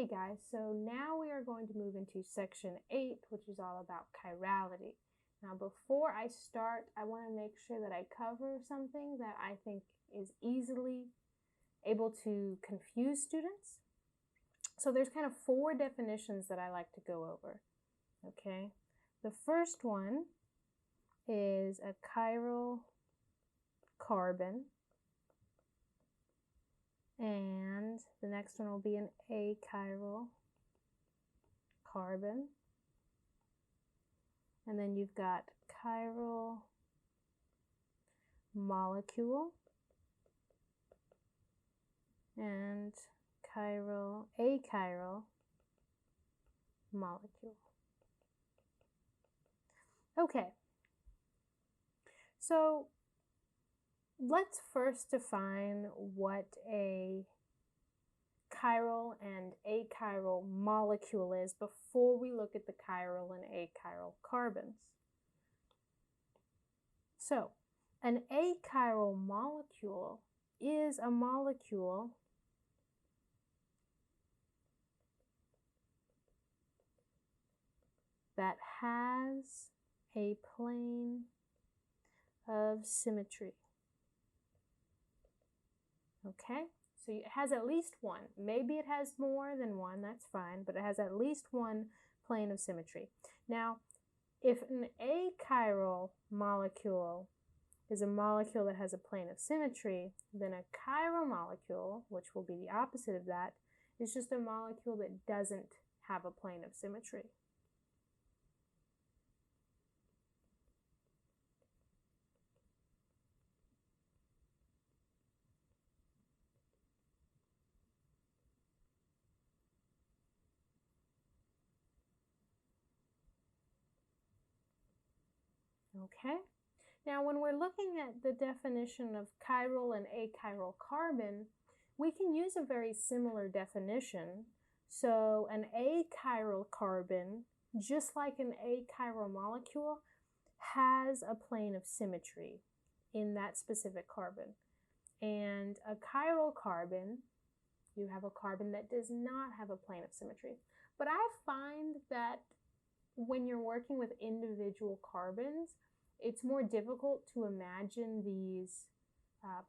Okay guys, so now we are going to move into section 8, which is all about chirality. Now before I start, I want to make sure that I cover something that I think is easily able to confuse students. So there's kind of 4 definitions that I like to go over, okay? The first one is a chiral carbon, and the next one will be an achiral carbon, and then you've got chiral molecule and achiral molecule. Okay, so let's first define what a chiral and achiral molecule is before we look at the chiral and achiral carbons. So, an achiral molecule is a molecule that has a plane of symmetry. Okay, so it has at least one. Maybe it has more than one, that's fine, but it has at least one plane of symmetry. Now, if an achiral molecule is a molecule that has a plane of symmetry, then a chiral molecule, which will be the opposite of that, is just a molecule that doesn't have a plane of symmetry. Okay, now when we're looking at the definition of chiral and achiral carbon, we can use a very similar definition. So an achiral carbon, just like an achiral molecule, has a plane of symmetry in that specific carbon. And a chiral carbon, you have a carbon that does not have a plane of symmetry. But I find that when you're working with individual carbons, it's more difficult to imagine these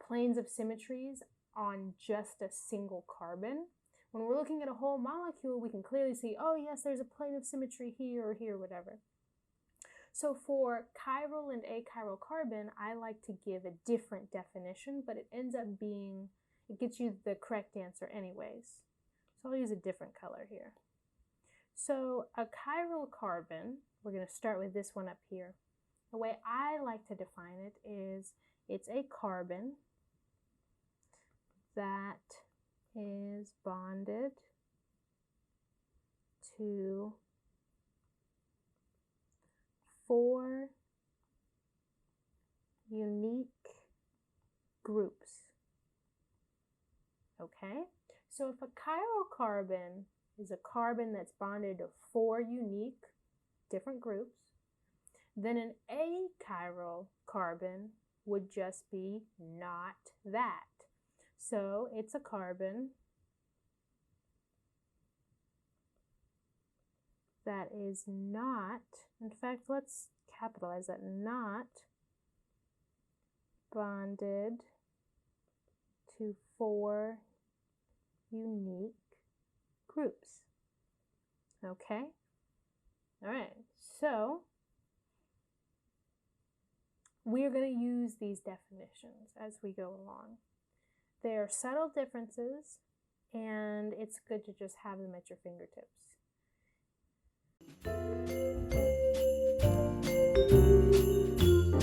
planes of symmetries on just a single carbon. When we're looking at a whole molecule, we can clearly see, oh yes, there's a plane of symmetry here or here, whatever. So for chiral and achiral carbon, I like to give a different definition, but it ends up being, it gets you the correct answer anyways. So I'll use a different color here. So a chiral carbon, we're going to start with this one up here. The way I like to define it is it's a carbon that is bonded to 4 unique groups. Okay, so if a chiral carbon is a carbon that's bonded to 4 unique different groups, then an achiral carbon would just be not that. So it's a carbon that is not, in fact, let's capitalize that, not bonded to 4 unique groups. Okay? All right, so we are going to use these definitions as we go along. They are subtle differences, and it's good to just have them at your fingertips.